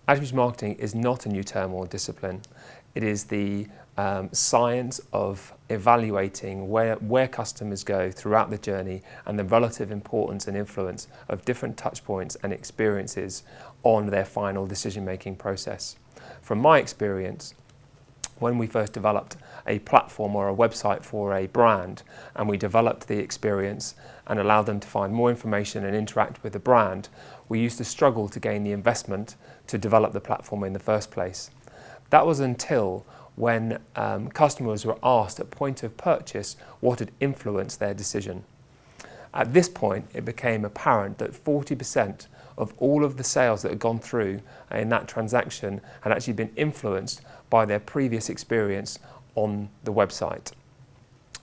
Attribution marketing is not a new term or discipline. It is the science of evaluating where customers go throughout the journey and the relative importance and influence of different touch points and experiences on their final decision-making process. From my experience, when we first developed a platform or a website for a brand and we developed the experience and allowed them to find more information and interact with the brand, we used to struggle to gain the investment to develop the platform in the first place. That was until when customers were asked at point of purchase what had influenced their decision. At this point, it became apparent that 40% of all of the sales that had gone through in that transaction had actually been influenced by their previous experience on the website.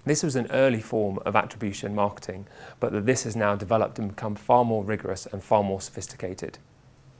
This was an early form of attribution marketing, but that this has now developed and become far more rigorous and far more sophisticated.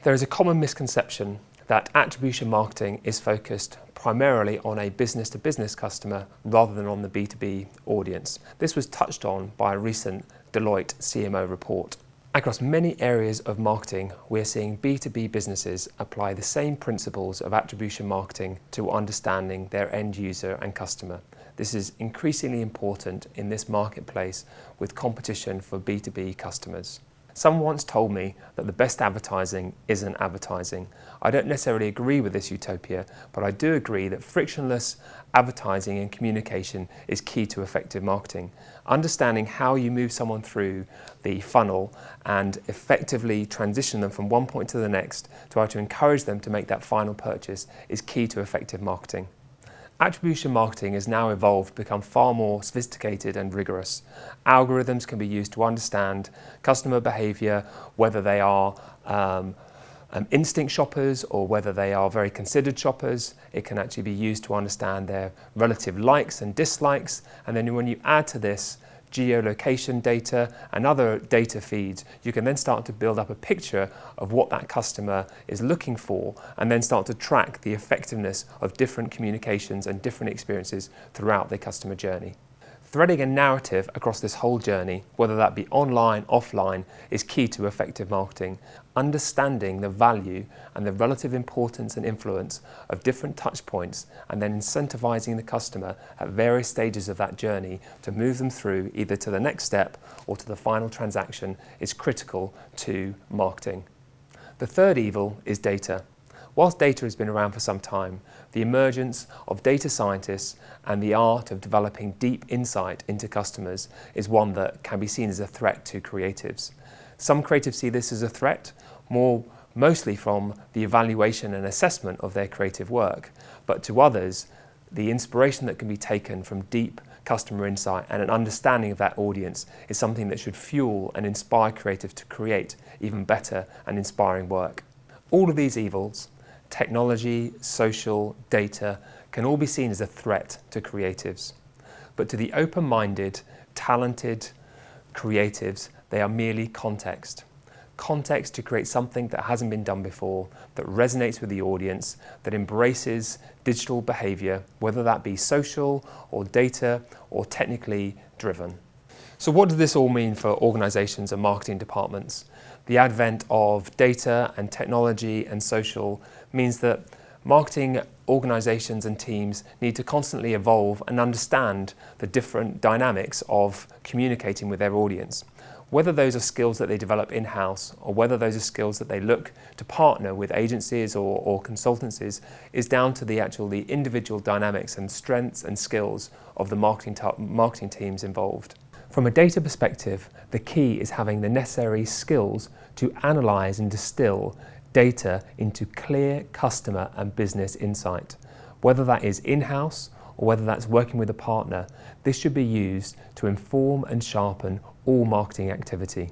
There is a common misconception that attribution marketing is focused primarily on a business-to-business customer rather than on the B2B audience. This was touched on by a recent Deloitte CMO report. Across many areas of marketing, we're seeing B2B businesses apply the same principles of attribution marketing to understanding their end user and customer. This is increasingly important in this marketplace with competition for B2B customers. Someone once told me that the best advertising isn't advertising. I don't necessarily agree with this utopia, but I do agree that frictionless advertising and communication is key to effective marketing. Understanding how you move someone through the funnel and effectively transition them from one point to the next to try to encourage them to make that final purchase is key to effective marketing. Attribution marketing has now evolved, become far more sophisticated and rigorous. Algorithms can be used to understand customer behaviour, whether they are instinct shoppers or whether they are very considered shoppers. It can actually be used to understand their relative likes and dislikes. And then when you add to this geolocation data and other data feeds, you can then start to build up a picture of what that customer is looking for and then start to track the effectiveness of different communications and different experiences throughout their customer journey. Threading a narrative across this whole journey, whether that be online, offline, is key to effective marketing. Understanding the value and the relative importance and influence of different touch points and then incentivizing the customer at various stages of that journey to move them through either to the next step or to the final transaction is critical to marketing. The third evil is data. Whilst data has been around for some time, the emergence of data scientists and the art of developing deep insight into customers is one that can be seen as a threat to creatives. Some creatives see this as a threat, mostly from the evaluation and assessment of their creative work, but to others, the inspiration that can be taken from deep customer insight and an understanding of that audience is something that should fuel and inspire creatives to create even better and inspiring work. All of these evils, technology, social, data, can all be seen as a threat to creatives. But to the open-minded, talented creatives, they are merely context. Context to create something that hasn't been done before, that resonates with the audience, that embraces digital behavior, whether that be social or data or technically driven. So what does this all mean for organizations and marketing departments? The advent of data and technology and social means that marketing organizations and teams need to constantly evolve and understand the different dynamics of communicating with their audience. Whether those are skills that they develop in-house or whether those are skills that they look to partner with agencies or consultancies is down to the individual dynamics and strengths and skills of the marketing teams involved. From a data perspective, the key is having the necessary skills to analyze and distill data into clear customer and business insight. Whether that is in-house or whether that's working with a partner, this should be used to inform and sharpen all marketing activity.